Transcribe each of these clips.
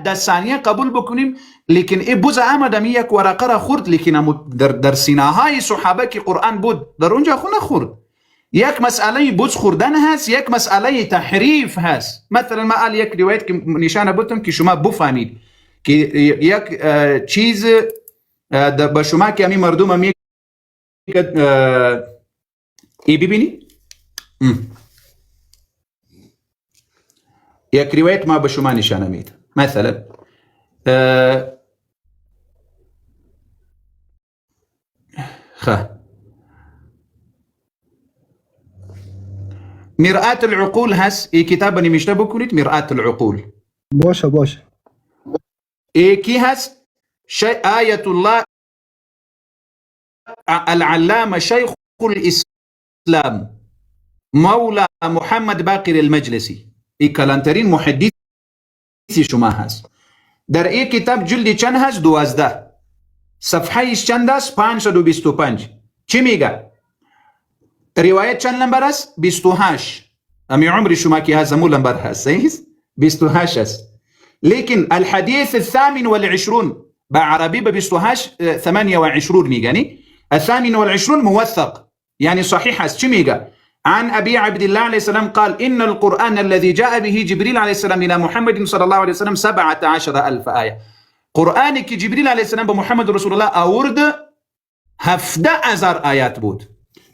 ده ثانیه قبول بکنیم، لیکن ای بوز آمدم یک ورقه را خورد، لیکن در سینه های صحابه که قرآن بود در اونجا خو نخورد. یک مسئله بوز خوردن هست، یک مسئله تحریف هست. مثلا ما یک روایت که نشانه بودم که شما بفهمید که یک چیز به شما که همین مردم می ای ببینی یک روایت ما به شما نشانه میده. مثلا مرآة العقول هست، ای کتاب نمیشته بکنید. مرآة العقول باشه. ای کی هست؟ آیت الله العلامه شیخ الاسلام مولا محمد باقر المجلسی، ای کلانترین محدث شما هست. در این کتاب جلد چند هست؟ 12. صفحه ایش چند است؟ 525. چی میگه؟ روایت چند نمبر است؟ 28. امی عمر شما که هست مو نمبر هست، صحیح؟ 28 است. لیکن الحديث الثامن والعشرون بعربي ب 28 28 میگنی. الثامن والعشرون موثق يعني صحيح است. چی میگه؟ عن أبي عبد الله عليه السلام قال إن القرآن الذي جاء به جبريل عليه السلام إلى محمد صلى الله عليه وسلم 17,000 آية. قرآن که جبريل عليه السلام به محمد رسول الله آورد 17,000 آیات بود.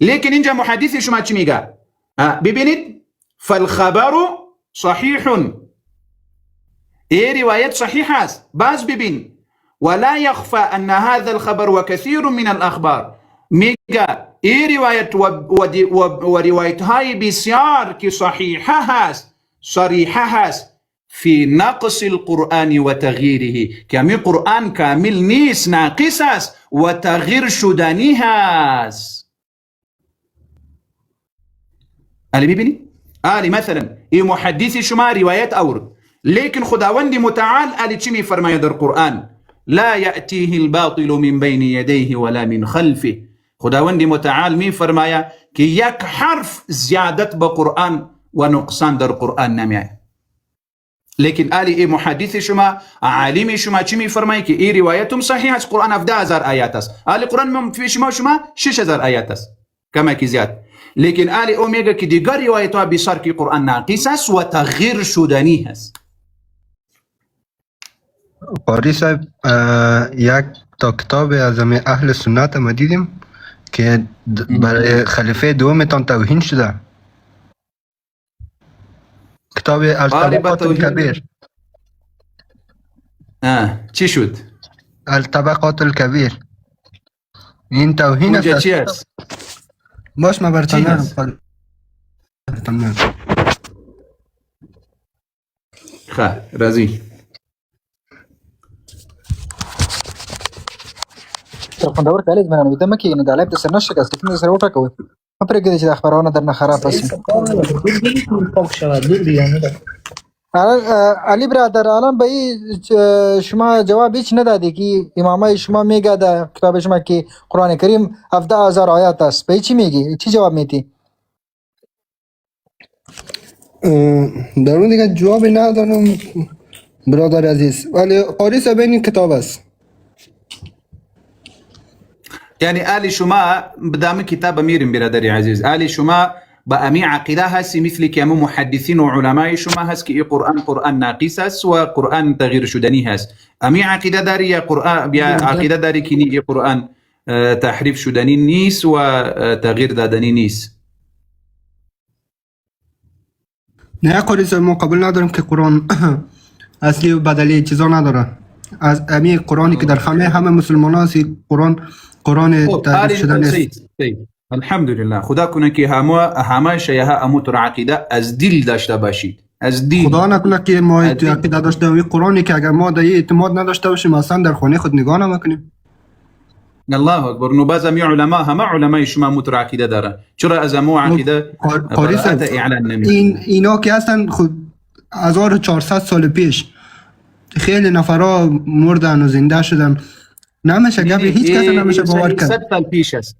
لیکن اینجا محدث شما چی میگه؟ ببینید فالخبر صحيح، ای روایت صحیح است. باز ببین ولا يخفى أن هذا الخبر وكثير من الأخبار، میگه ای روایت و روایت های بسیار که صحیحه هست، صریحه هست فی نقص القرآن و تغییره، که همی قرآن کامل نیست، ناقص است و تغییر شدنی هست. علی ببینی؟ علی مثلا ای محدث شما روایت آورد، لیکن خداوند متعال علی چی می فرماید در قرآن؟ لا یأتیه الباطل من بین یدیه ولا من خلفه. خداوند متعال می فرماید که یک حرف زیادت به قرآن و نقصان در قرآن نمیاد. لیکن آلی ای محدث شما، عالم شما چی می فرماید که ای روایتم صحیح است، قرآن 17,000 آیات است. آلی قرآن فی شما 6,000 آیات است، کما کی زیاد. لیکن آلی او میگه که دیگر روایت ها بسیار که قرآن ناقص است و تغییر شدنی است. قاری صاحب یک تا کتاب از اهل سنت ما دیدیم که برای خلیفه دومتان توهین شده، کتاب الطبقات الکبیر. چی شد؟ الطبقات الکبیر. این توهین است. اونجا چی است؟ باش ما برتان نرم. راضی. خوندور کالج منو میدم که اینو دالای د سر نشه کس کنه سره وټه کوي خبره کې چې د خبرونه درنه خراب رسي. علی برادر الان به شما جواب هیچ ندادی که امامای شما میگه در کتاب شما که قرآن کریم 17,000 آیات است، به چی میگی؟ چی جواب میدی؟ در اون دیگه جواب ندارم برادر عزیز، ولی قاری صاحب این کتاب است. یعنی آلی شما بدام کتاب میریم برادری عزیز، آلی شما با امی عقیده هستی مثل که همون محدثین و علمای شما هست که قرآن ناقص است و قرآن تغییر شدنی هست. امی عقیده داری یا قرآن یا عقیده داری که نی قرآن تحریف شدنی نیست و تغییر دادنی نیست؟ نه قاری صاحب ما قبول ندارم که قرآن اصلی و بدلی چیزا نداره. از امی قرآنی که در همه مسلمان هستی قرآن تحریف شدنی است. الحمدلله، خدا کنه که همه شیعه اموتر عقیده از دل داشته باشید، از دل. خدا نکنه که ما عقیده داشته باشیم قرآنی که اگر ما در اعتماد نداشته باشیم اصلا در خانه خود نگاه نمیکنیم. الله اکبر. نو باز همه علمای شما اموتر عقیده دارن، چرا از همه عقیده براءت اعلان نمیکنن؟ اینا که هستن خود 1400 سال پیش خیلی نفرها مردن و زنده شدن، نمیشه قبل هیچ کس نمیشه باور کرد. 100 سال پیش است.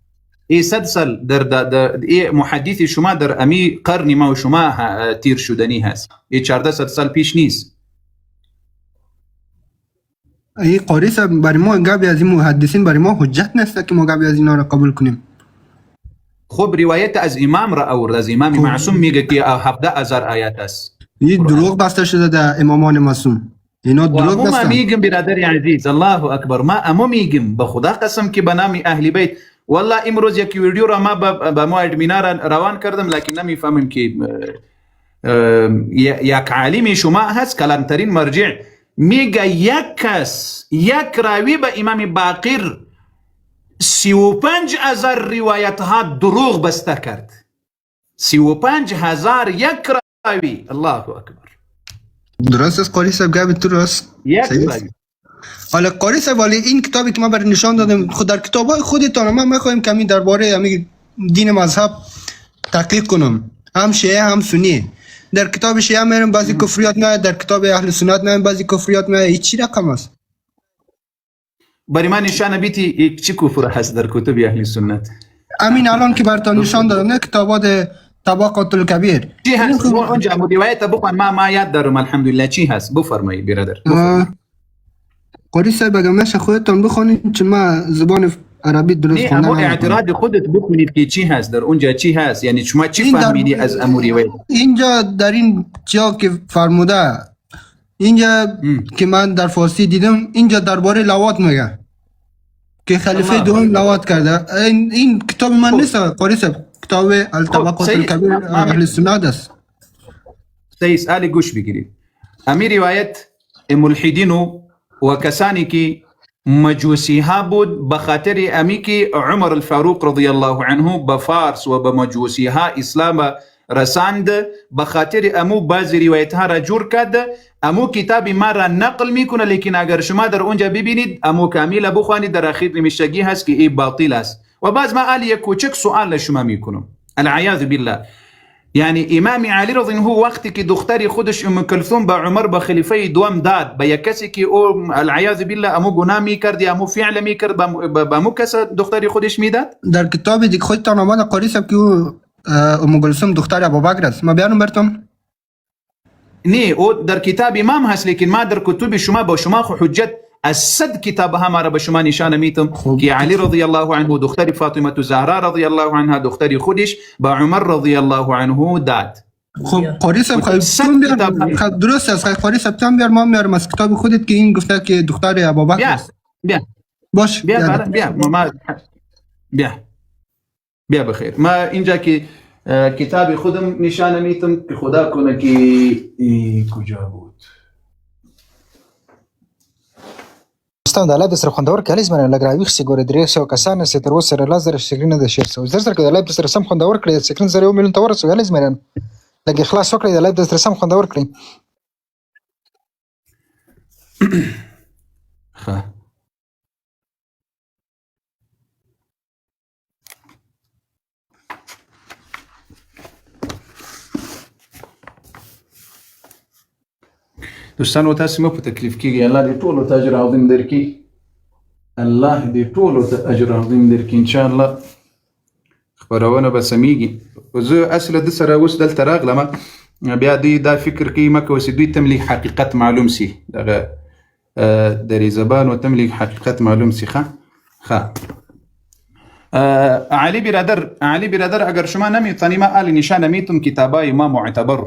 ای 100 سال در محدث شما در امی قرن ما و شما تیر شدنی هست. ای 1400 سال پیش نیست. این قاری صاحب برای ما گابی از این محدثین برای ما حجت نیست که ما گابی از اینا را قبول کنیم. خب روایت از امام را آورد، از امام معصوم میگه که 17,000 آیات است. این دروغ بسته شده در امامان معصوم. اینا دروغ ما بستن. میگم برادر عزیز، الله اکبر، ما امو میگم به خدا قسم که به نام اهل بیت. والله امروز یک ویدیو را ما به ما ادمینار روان کردم، لکن نمیفهمم که یک عالم شما هست کلانترین مرجع میگه یک کس یک راوی به امام باقر 35,000 روایت ها دروغ بسته کرد. 35,000 یک راوی. الله اکبر. درست است قاری صاحب گابی تو راست. یک راوی. حالا قاری صاحب ولی این کتابی که ما برای نشان دادم خود در کتابای خودتان ما میخوایم کمی درباره همین دین مذهب تحقیق کنم، هم شیعه هم سنی. در کتاب شیعه میرم بعضی کفریات میاد، در کتاب اهل سنت میرم بعضی کفریات میاد. این چی رقم است؟ برای من نشان بیتی چی کفر هست در کتب اهل سنت؟ امین الان که براتون نشان دادم نه کتابات طبقات الکبیر چی هست؟ اونجا روایت بخوان ما یاد دارم الحمدلله. چی هست؟ بفرمایید برادر. قاری صاحب اگه میشه خودتون بخونید چون ما زبان عربی درست خوندم. اما اعتراض خودت بخونید که چی هست در اونجا، چی هست، یعنی شما چی فهمیدی از امور روایت؟ اینجا در این جا که فرموده اینجا که من در فارسی دیدم اینجا درباره لواط میگه که خلیفه دوم لواط کرده. این کتاب من نیست قاری صاحب، کتاب الطبقات الکبیر اهل سنت است. صحیح. سآل گوش بگیرید. امیر روایت ملحدین و کسانی که مجوسی ها بود به خاطر امی که عمر الفاروق رضی الله عنه به فارس و به مجوسی ها اسلام رساند، به خاطر امو بعضی روایت ها را جور کرد. امو کتاب ما را نقل میکنه، لیکن اگر شما در اونجا ببینید امو کامل بخوانید در اخیر نمیشگی هست که ای باطل است. و باز ما یک کوچک سوال شما میکنم، العیاذ بالله. یعنی امام علی رضی الله عنه وقتی که دختری خودش ام کلثوم به عمر به خلیفه دوم داد، به یک کسی که او العیاذ بالله امو گناه میکرد یا امو فعل میکرد، به امو کس دختری خودش میداد. در کتاب دیگه خودتان آمد قاری صاحب که ام کلثوم دختر ابوبکر است. ما بیانم براتون نه او در کتاب امام هست، لیکن ما در کتب شما با شما خو حجت از 100 کتاب ها ما را به شما نشانه میتم که علی رضی الله عنه دختر فاطمه الزهرا رضی الله عنها دختری خودش با عمر رضی الله عنه داد. خب قاری صاحب خب درست است. قاری صاحب تام بیار ما میارم از کتاب خودت که این گفته که دختر ابوبکر است. بیا باش بیا بخیر. ما اینجا که کتاب خودم نشانه میتم که خدا کنه که کجا بود. استاد د لایب سره خوندور کلیز باندې لګ راويخ ګورې 300 کسان سره تر اوسه لازر شکرینه د شیر سو زر سره د لایب سره سم خوندور کړی سکرین سره 1 ملیون تور سو کلیز باندې لګ اخلاص وکړی د لایب سره سم خوندور کړی. ښه دوستانو تاسو مو په تکلیف کېږي. الله دې ټولو ته اجر عظیم درکړي. الله دې ټولو ته اجر عظیم درکړي. ان شاء الله خبرونه به سمېږي. زه اصله د سره اوس دلته راغلم بیا دوی دا فکر کوي مکه اوس دوی تم لیک حقیقت معلوم سي دغه دري زبان و تم لیک حقیقت معلوم سي. ښه علی برادر اگر شما نمیتونی ما آل نشانه میتونم کتابای ما معتبر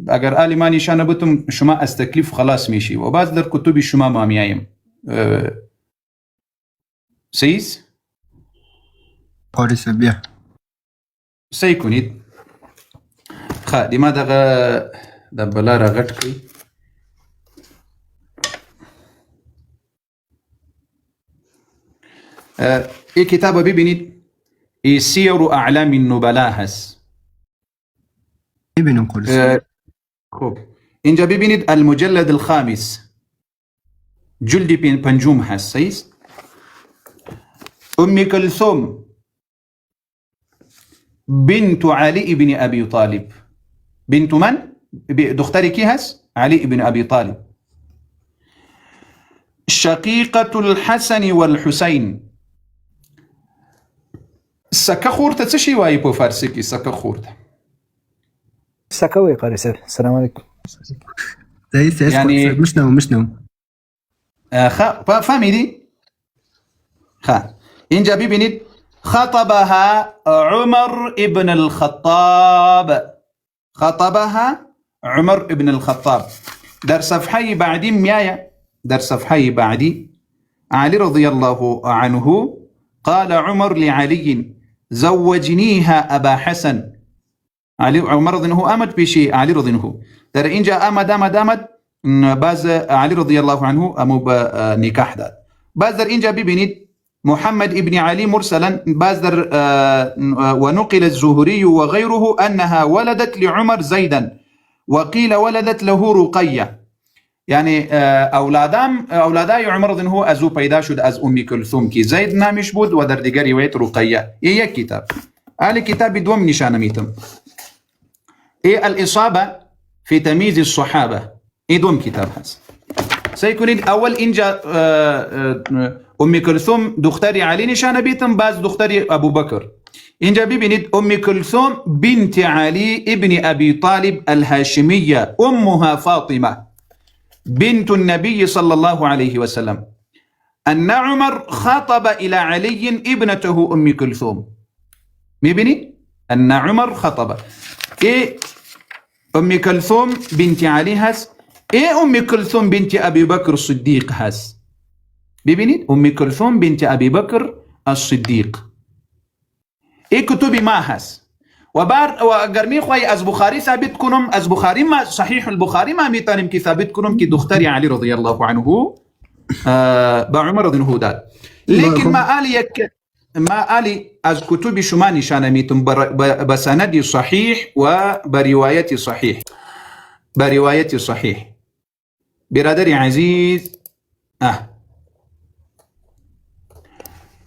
اگر آل ما نشانه بتم شما از تکلیف خلاص میشی و بعض در کتب شما ما میایم. سیز قاری صاحب بیا صحیح کنید. ښه دی ما دغه د بلا را غټ کړئ. این کتاب ببینید، این سیر اعلام النبلا هست. ببینم قاری صاحب. خب اینجا ببینید المجلد الخامس جلد پنجم هست. صحیح. ام کلثوم بنت علي بن ابي طالب. بنت من؟ دختري كي هست؟ علي بن ابي طالب. شقيقة الحسن والحسين. سکه خورته څه شي وایي په فارسي کې؟ سکه خورته سکه وایي قاری صاحب. السلام علیکم. یعنی مشنو فهمیدی؟ اینجا ببینید خطبها عمر ابن الخطاب، خطبها عمر ابن الخطاب. در صفحه بعدی میایه، در صفحه بعدی علي رضي الله عنه قال عمر لعلي زوجنيها أبا حسن. علي عمر رضي الله عنه بشي علي رضي الله عنه در اینجا آمد باز علي رضي الله عنه امو بنكاح داد. باز در اینجا ببینید محمد ابن علي مرسلا باز در ونقل الزهري وغيره أنها ولدت لعمر زيدا وقيل ولدت له رقية. یعنی اولادای عمر رضی الله عنه از او پیدا شد از کلثوم که زید نامش بود و در دیگر روایت رقیه. این یک کتاب. اهل کتاب دوم نشانه میتم. این الاصابه فی تمییز الصحابه، این دوم کتاب هست. سعی کنید اول اینجا کلثوم دختری علی نشانه بیتم، بعد دختری ابو بکر. اینجا ببینید کلثوم بنت علی ابن ابي طالب الهاشميه امها فاطمه بنت النبي صلى الله عليه وسلم أن عمر خطب إلى علي ابنته كلثوم. مبني أن عمر خطب إيه كلثوم بنت علي هس، إيه كلثوم بنت أبي بكر الصديق هس. ببینید كلثوم بنت أبي بكر الصديق. إيه كتبي ما هس و اگر میخوای از بخاری ثابت کنم، از بخاری ما صحیح البخاری ما میتونیم که ثابت کنم که دختری علی رضی الله عنه با عمر رضی الله داد. لیکن ما آلی از کتب شما نشانه میتونم بسند صحیح و بروایت صحیح. بروایت صحیح برادر عزیز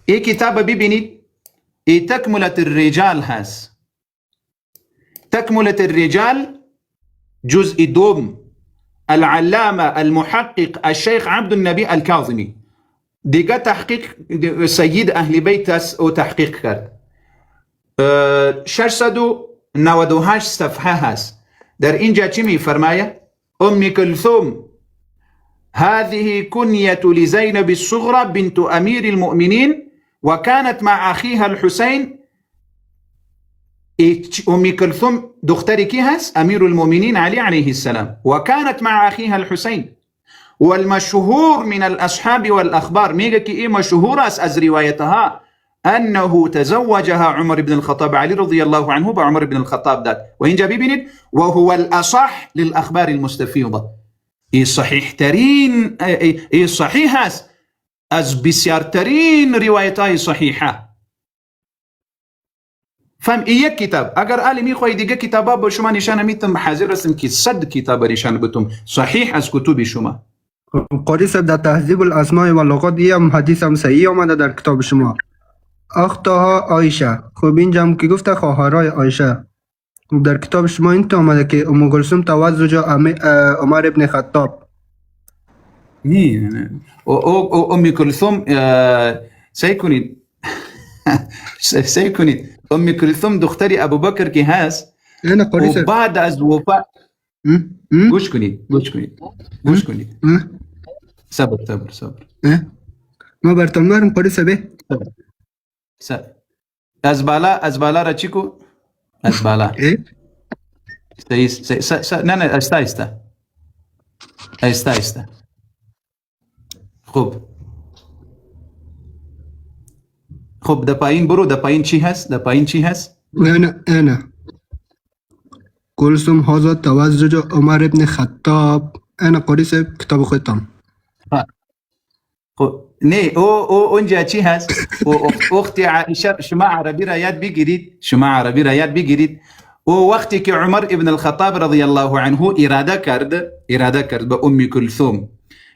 این کتاب ببینید، این تکملة الرجال هست. تكملة الرجال جزء دوم العلامة المحقق الشيخ عبد النبي الكاظمي دیگه تحقیق سید اهل بیت است او تحقیق کرد. 698 صفحه هست. در اینجا چی می فرمایه؟ کلثوم هذه كنية لزينب الصغرى بنت أمير المؤمنين وكانت مع أخيها الحسين. كلثوم دختري كي هس أمير المؤمنين علي عليه السلام وكانت مع أخيها الحسين. والمشهور من الأصحاب والأخبار ميجا كي مشهورة از روايتها أنه تزوجها عمر بن الخطاب. علي رضي الله عنه بعمر بن الخطاب داد. وإن جا ببينید وهو الأصح للأخبار المستفيضة. إيه صحيح ترين إيه صحيح هس از بسيار ترين روايتها صحيحة. فهم یک کتاب. اگر علی میخواهی دیگه کتابا با شما نشانه میتم، حاضر هستم که 100 کتاب نشانه بتم صحیح از کتب شما. قاری صاحب در تهذیب الاسماء و لغات هم حدیث هم صحیح آمده در کتاب شما. اختها عایشه، خب اینجا هم که گفته خواهرای عایشه در کتاب شما این آمده که کلثوم تزوج عمر ابن خطاب. نه کلثوم سعی کنید کلثوم دختری ابو بکر که هست و بعد از وفات گوش کنید صبر ما برتون مارم قاری صاحب از بالا را چی کو از بالا نه استا خب در پایین برو. در پایین چی هست؟ انا کلثوم هذا تزوج عمر ابن خطاب. انا قاری صاحب کتاب خودتم. خب نه اونجا چی هست؟ اخت عائشه شما عربی را یاد بگیرید. و وقتی که عمر ابن الخطاب رضی الله عنه اراده کرد به کلثوم،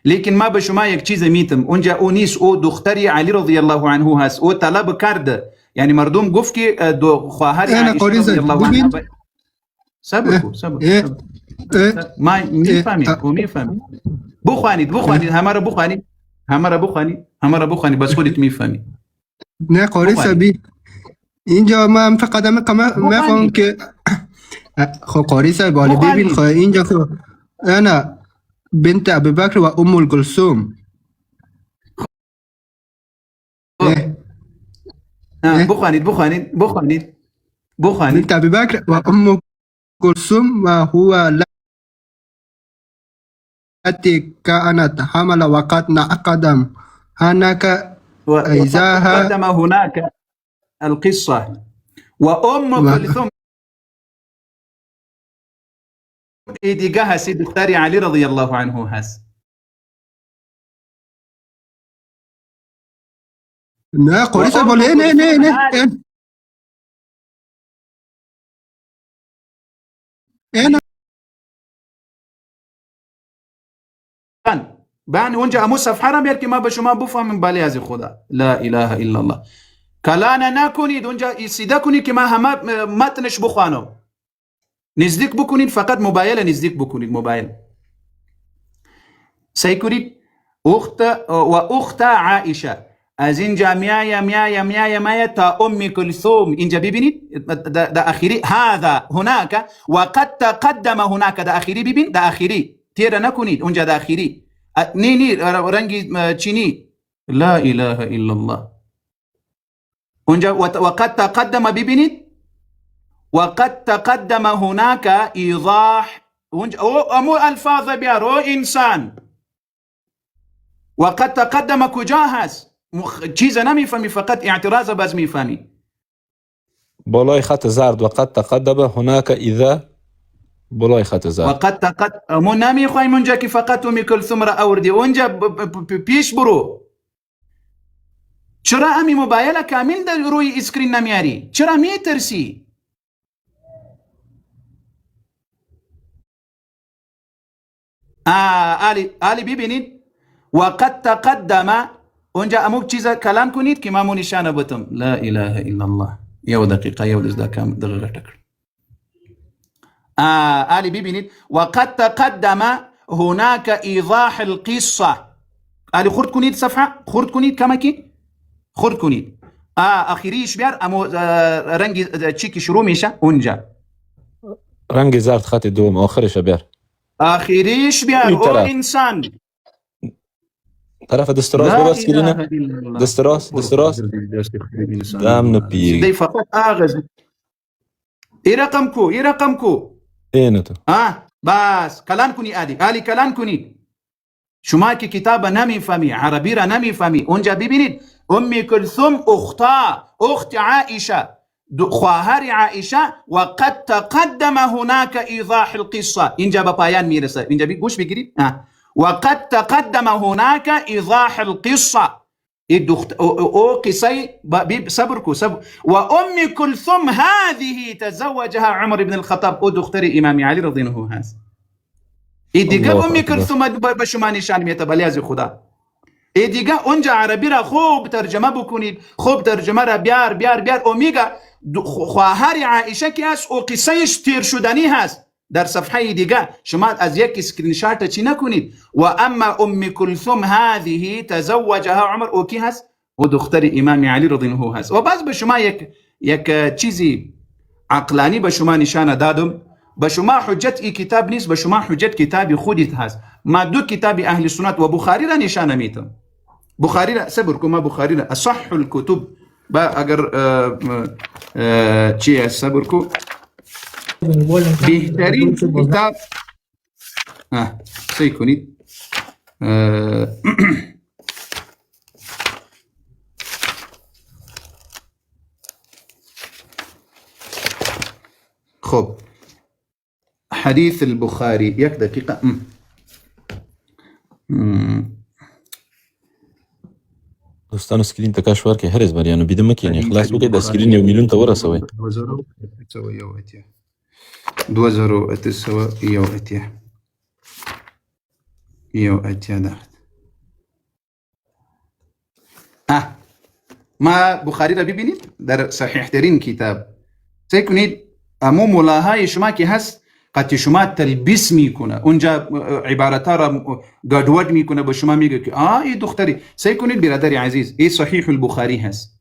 لیکن ما به شما یک چیز میتم، اونجا او نیست، او دختری علی رضی الله عنه هست. او طلب کرده، یعنی مردم گفت که خواهر عایشه رضی الله عنها. صبر ما میفهمید. بخوانید همه را بخوانید بس خودت میفهمید. نه قاری صاحبی اینجا ما فقط میفهمم که خب قاری صاحب ولی ببین اینجا انا بنت ابي بكر و کلثوم بخوانید. بنت ابي بكر وام كلثوم وهو التي كانت حمل وقد قدم هناك إذاها قدم هناك القصة وأم كلثوم إيديقاها سيد الثاري علي رضي الله عنه هاس لا قوليسا بولي نه بان اونجا امو صفحه را بیار که ما به شما بفهمیم بله از خدا. لا اله الا الله. کلانه نکنید اونجا سیده کنید که ما همه متنش بخوانم. نزدیک بکنید، فقط موبایل نزدیک بکنید. موبایل سعی کنید. اخت عائشه از اینجا میایه تا ام کلثوم اینجا ببینید دا اخیری هذا هناك وقد تقدم هناك دا اخیری ببین، دا اخیری تیر نکنید اونجا دا اخیری نی رنگی چینی. لا اله الا الله. اونجا وقد تقدم ببینید وقد تقدم هناك ایضاح امو الفاظ بیارو انسان. وقد تقدم کجا هست؟ چیز نمیفهمی، فقط اعتراض باز میفهمی. بالای خط زرد وقد تقدم هناك اذا بالای خط زرد وقد تقدم مو نمیخوایم اونجا که فقط ام کلثوم را آوردی. اونجا پیش برو. چرا امی موبایل کامل در روی اسکرین نمیاری؟ چرا میترسی؟ آلی ببینید وقد تقدم اونجا اموک چیزا کلام کنید که ما نشانه بتم. لا اله الا الله. یو دقیقه یو دقیقه تکر. آلی ببینید وقد تقدم هناك ایضاح القصه. آلی خورد کنید صفحه، خورد کنید کمکی، خورد کنید. اخیریش بیار امو رنگ چی که شروع میشه اونجا رنگ زرد خط دوم آخرش بیار. اخیریش بیار. او انسان طرف دست راست ببر سکرینه. دست راست دام نپیری دی فقط آغاز. ای رقم کو اینو تو بس کلام کنی. آلی کلام کنی. شما که کتاب نمیفهمی، عربی را نمیفهمی، اونجا ببینید ام کلثوم اخت عائشه خواهر عائشه وقد تقدم هناك ایضاح القصه. اینجا به پایان میرسه. اینجا گوش بگیرید. وقد تقدم هناك ایضاح القصه. او قصه صبركو وام كلثوم هذه تزوجها عمر بن الخطاب. او دختر امام علی رضی الله عنه هست. دیگه ام کلثوم به شما نشان میده بله از خدا. دیگه اونجا عربی را خوب ترجمه بکنید. خوب ترجمه را بیار او میگه خواهر عائشه که هست او قصهش تیر شدنی هست. در صفحه دیگه شما از یک اسکرین شات چی نکنید. و اما ام کلثوم هذه تزوجها عمر. او کی هست؟ او دختر امام علی رضی الله عنه هست. و باز به شما یک چیزی عقلانی به شما نشانه دادم. به شما حجت ای کتاب نیست، به شما حجت کتاب خودت هست. ما دو کتاب اهل سنت و بخاری را نشانه میتم. بخاری را صبر کن، ما بخاری را اصح الكتب با اگر چی صبر کو بهترین کتاب صحیح کنید. خب حديث البخاري یک دقیقه. دوستان اسکرین تکاش ورکه هر از بریانو بیدم مکینی خلاص وکي د اسکرین 1 میلیون ته ورسوي. 2000 ما بخاری را ببینید در صحیح ترین کتاب. سعی کنید امو ملاهای شما که هست قطع شما تلبیس میکنه، اونجا عبارتها را گادواد میکنه، به شما میگه که ای دختری. سعی کنید برادری عزیز ای صحیح البخاری هست.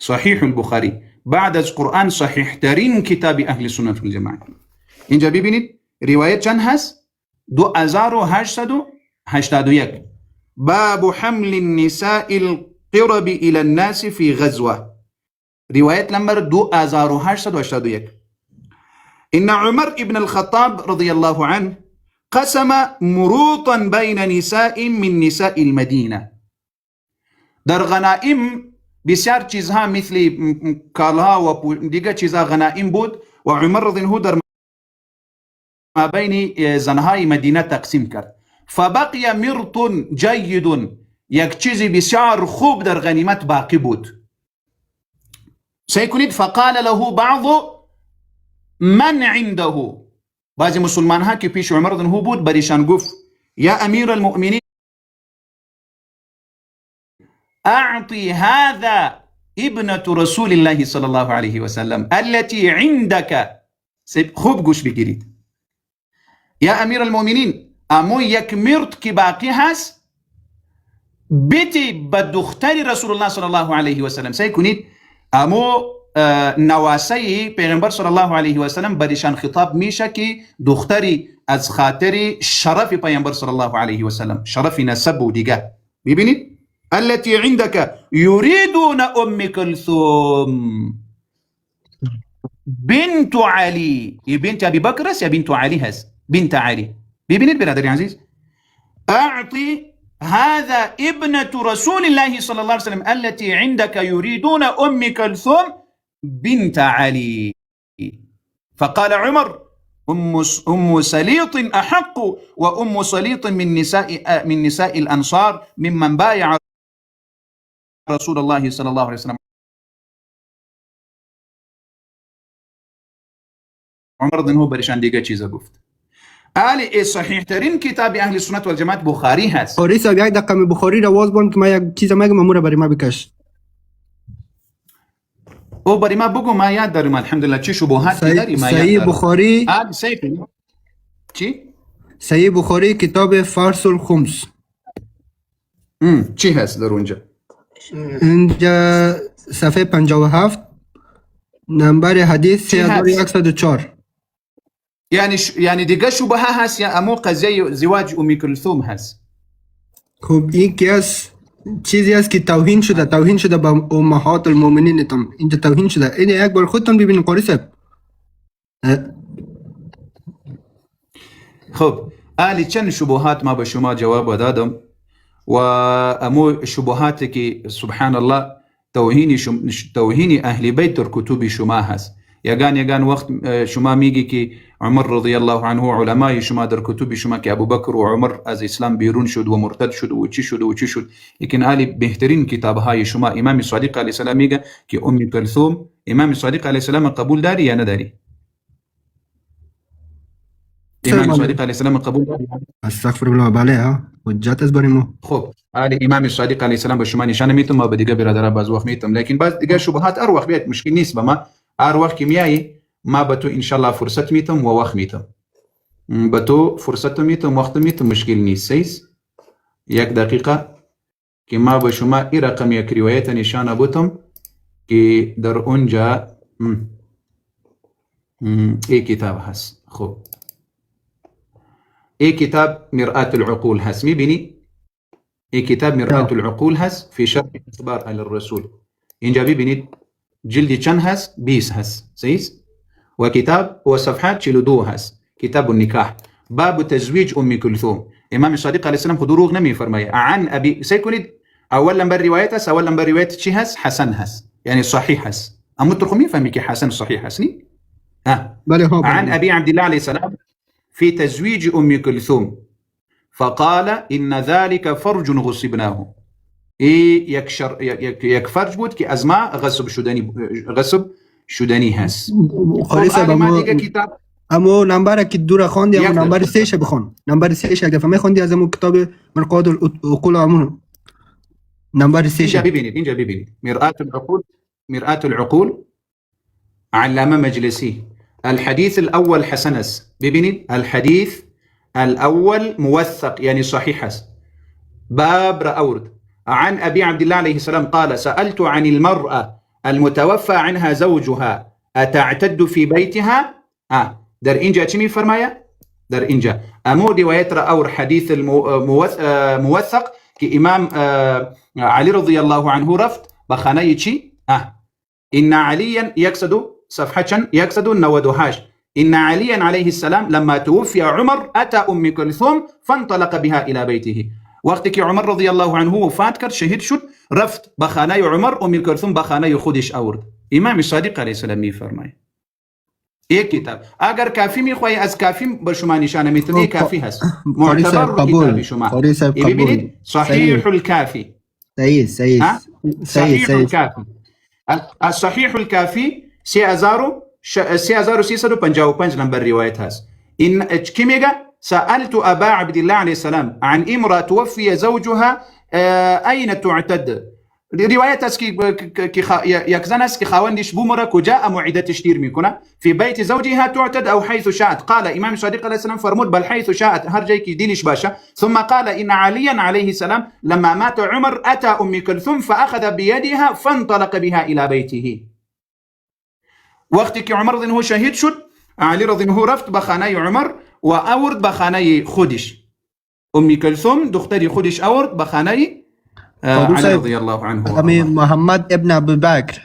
صحیح البخاری بعد از قرآن صحیح ترین کتاب اهل سنت والجماعه. اینجا ببینید روایت چند هست؟ 2881. باب حمل النساء قرب إلى الناس في غزوة. رواية نمبر 2881. إن عمر ابن الخطاب رضي الله عنه قسم مروطا بين نساء من نساء المدينة. در غنائم بسیار چیزها مثل کالها و دیگر چیزها غنائم بود و عمر رضی الله عنه در ما بین زنهای مدینه تقسیم کرد. فبقی مرط جید، یک چیزی بسیار خوب در غنیمت باقی بود. سيكونيد فقال له بعض من عنده، بعضی مسلمان ها که پیش عمر رضی الله عنه بود بریشان گفت یا امیر المؤمنین اعطي هذا ابنة رسول الله صلی الله علیه و سلم التي عندك. خوب گوش بگیرید. یا امیر المؤمنین، امو یک مرد که باقی هست بیتی به دختر رسول الله صلی الله علیه و سلم. سيكونيد امو نواسه پیغمبر صلی الله علیه و سلم بریشان خطاب میشه که دختری از خاطر شرف پیغمبر صلی الله علیه و سلم، شرف نسب و دیگه. ببینید التي عندك يريدون ام كلثوم بنت علي. بنت ابي بكر يا بنت علي هز بنت علي. ببینید برادر عزیز، اعطي هذا ابنة رسول الله صلى الله عليه وسلم التي عندك يريدون ام كلثوم بنت علي. فقال عمر ام سليط احق وام سليط من نساء الانصار ممن بايع رسول الله صلى الله عليه وسلم. عمر رضی الله عنه برشان دیگه چیزا گفت. آلی صحیح ترین کتاب اهل سنت والجماعت بخاری هست. بخاری صاحب یک دقیقه می بخاری را واز بان که ما یک چیز میگم امور برای ما بکش. او برای ما بگو، ما یاد داریم الحمدلله. چی شبهات داری؟ ما صحیح بخاری. صحیح چی؟ صحیح بخاری کتاب فارس الخمس. چی هست در اونجا؟ اینجا صفحه 57 نمبر حدیث 3104. یعنی دیگه شبهه هست یا امو قضیه زواج ام کلثوم هست؟ خب این که از چیزی است که توهین شده با امهات المؤمنین. تم اینجا توهین شده. این یک بار خودتون ببینید قاری صاحب. خب آلی چند شبهات ما به شما جواب دادم و امو شبهاتی که سبحان الله توهین اهل بیت در کتب شما هست. یگان وقت شما میگی که عمر رضی الله عنه علمای شما در کتب شما که ابوبکر و عمر از اسلام بیرون شد و مرتد شد و چی شد. لیکن آلی بهترین کتاب های شما امام صادق علیه السلام میگه که ام کلثوم، امام صادق علیه السلام قبول داری یا نداری؟ امام صادق علیه السلام قبول داری؟ استغفر الله، بله ها حجت از برای ما. خب آلی امام صادق علیه السلام به شما نشانه میتم و به دیگه برادرها باز وقت میتم، لیکن باز دیگه شبهات هر وقت بیاد مشکل نیست. به ما هر وقت که میایی ما به تو انشالله فرصت میتم و وقت میتم. به تو فرصت میتم، وقت میتم، مشکل نیست. سیس یک دقیقه که ما به شما این رقم یک روایت نشانه بودم که در اونجا این کتاب هست. خب این کتاب مرآة العقول هست. میبینی این کتاب مرآة العقول هست فی شرح اخبار علی الرسول. اینجا ببینید جلد چند هست؟ 20 هست. سیس و کتاب و صفحات 42 هست. کتاب النکاح باب تزویج ام کلثوم. امام صادق علیه السلام خود دروغ نمی فرمایه. عن ابی سيكونيد اولا بر روایت هست. اولا بر روایت چی هست؟ حسن هست، یعنی صحیح هست. اما ترخو میفهمی که حسن صحیح هست نی؟ عن ابي عبد الله عليه السلام في تزويج ام كلثوم فقال ان ذلك فرج غصبناه. یک فرج بود که از ما غصب شدنی هست. بخاری صاحب اما نمبر که دور خواندی، اما نمبر 3 ش بخون. نمبر 3 ش یک دفعه میخوندی از اون کتاب مرقاد العقول امون. نمبر 3 ش اینجا ببینید مرآة العقول علامه مجلسی. الحديث الأول حسن است. ببینید الحديث الأول موثق يعني صحيح است. باب رأورد عن أبي عبد الله عليه السلام قال سألت عن المرأة المتوفى عنها زوجها أتعتد في بيتها. در اینجا چی میفرماید؟ در اینجا امو روایت رأور حدیث موثق که امام علی رضی الله عنه رفت بخانه چی؟ ان عليا يقصد صفحه يقصد 98 ان عليا عليه السلام لما توفي عمر اتى ام كلثوم فانطلق بها الى بيته. وقتی که عمر رضی الله عنه وفات کرد شهید شد رفت بخانه عمر، ام کلثوم بخانه خودش آورد. امام صادق علیه السلام میفرماید یک کتاب اگر کافی میخوای از کافی به شما نشانه میتونی، کافی هست معتبر رو کتاب شما ببینید صحیح الکافی. صحیح الکافی. الصحیح الکافی 3355 نمبر روایت هست. این کی میگه؟ سألت أبا عبد الله عليه السلام عن امرأة توفي زوجها أين تعتد. رواية است که یک زن است که خاوندش بمره کجا موعده تشتیر میکنه، في بيت زوجها تعتد أو حيث شاءت. قال امام صادق عليه السلام فرمود بل حيث شاءت، هر جای که دیلش باشه. ثم قال إن عليا عليه السلام لما مات عمر أتى أم كلثوم فأخذ بيدها فانطلق بها إلى بيته. وقتی که عمر رضی الله شهید شد علی رضی الله رفت به خانه عمر و آورد به خانه خودش. ام کلثوم دختری خودش آورد به خانه علی رضی الله عنه. امی محمد ابن ابوبکر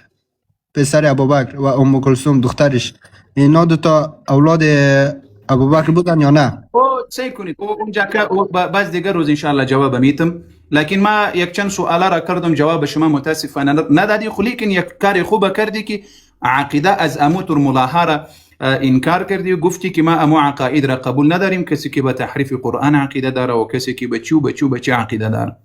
پسر ابوبکر و ام کلثوم دخترش، اینا دو تا اولاد ابوبکر بودن یا نه؟ سعی کنید اونجا که بعض دیگر روز انشاءالله جواب میتم، لكن ما یک چند سوالا را کردم جواب شما متاسفانه ندادی. خو لیکن یک کار خوب کردی که عقیده از اموت ملاحره انکار کردی و گفتی که ما امو عقاید را قبول نداریم، کسی که به تحریف قرآن عقیده داره و کسی که به چی عقیده داره.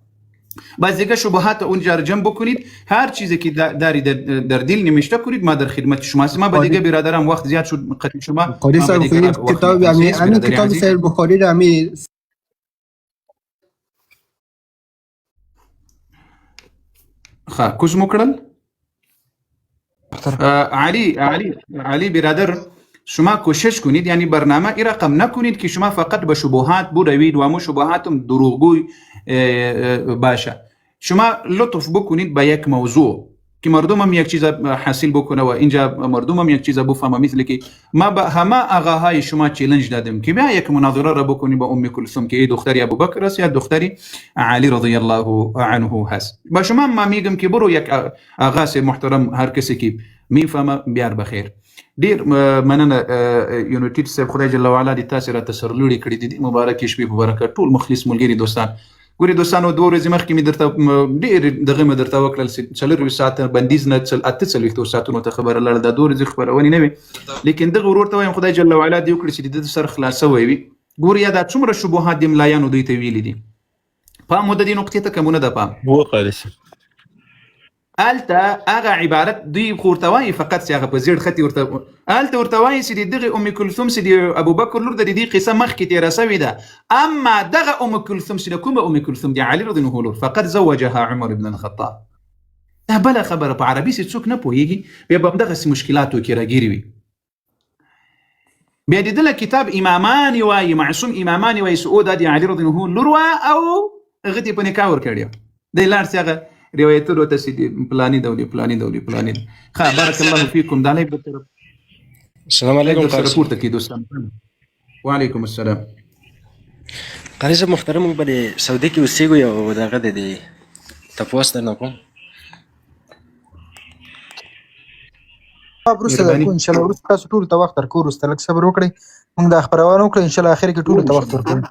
بعض دیگه شبهات اونجا جمع بکنید، هر چیزی که داری در دل نمیشته کنید، ما در خدمت شما هستیم. ما با دیگه برادرم وقت زیاد شد قطع شما قاری صاحب کتاب همین کتاب صحیح بخاری را همین کوز مکرل علی برادر شما کوشش کنید، یعنی برنامه ای رقم نکنید که شما فقط به شبهات بروید و امو شبهاتم دروغگوی باشه. شما لطف بکنید به یک موضوع که مردم هم یک چیز حاصل بکنه و اینجا مردم هم یک چیز بفهمه. مثل که ما به همه آقاهای شما چالش دادم که بیا یک مناظره را بکنی با ام کلثوم که دختری ابوبکر است یا دختری علی رضی الله عنه هست. با شما ما میگم که برو یک آقا محترم، هر کسی که میفهمه بیار بخیر. ډیر مننه یونیټی صاحب، خدای جل وعلا دې تاسو را تسرلوړي کړي دي، مبارک شپې په برکت ټول مخلص ملګری دوستان. ګوري دوستانو 2 ورځې مخکې مې درته ډېر دغه مې درته وکړل 4 ساعته بندیز نه 48 ساعتونو ته خبره لړ د 2 ورځې خبرونه نه وي، لیکن دغه ورور ته وایم خدای جل وعلا دې وکړي چې د سر خلاصوي وي. ګوري یا دا څومره شبهات د ملایانو دوی ته ویلي دي. پام مو د دې نقطې ته کومونه ده پام وقالس الته هغه عبارت دوی خورتوای فقط هغه په زیړ خطي ورتوای چې دغه ام کلثوم چې ابو بکر لور د دې قصه مخ کې تیر سوي ده. اما دغه ام کلثوم چې کومه ام کلثوم دی علی رضی الله عنه فقط زوجها عمر بن الخطاب. دا بل خبره په عربي چې څوک نه پوهیږي بیا به دغه مشکلاتو کې راګیری وي. بیا د کتاب امامان وای معصوم امامان وای سعود دی علی رضی الله عنه لور او غتی په نکاح ور کړی دی لار څنګه روایتونو ته سي پلاني دولي ښه بارك الله فيكم دا لای په طرف. السلام علیکم قاری صاحب. پورته کې دوستان وعلیکم السلام. قاری صاحب محترم، موږ په سعودي کې اوسېږو، یو دغه دی تپوس درنه کوم. وروسته درکو انشاءالله، وروسته تاسو ټولو ته وخت درکو، وروسته لږ صبر وکړئ، موږ دا خپرونه وکړو انشاءالله اخر کې ټولو ته وخت ورکوو.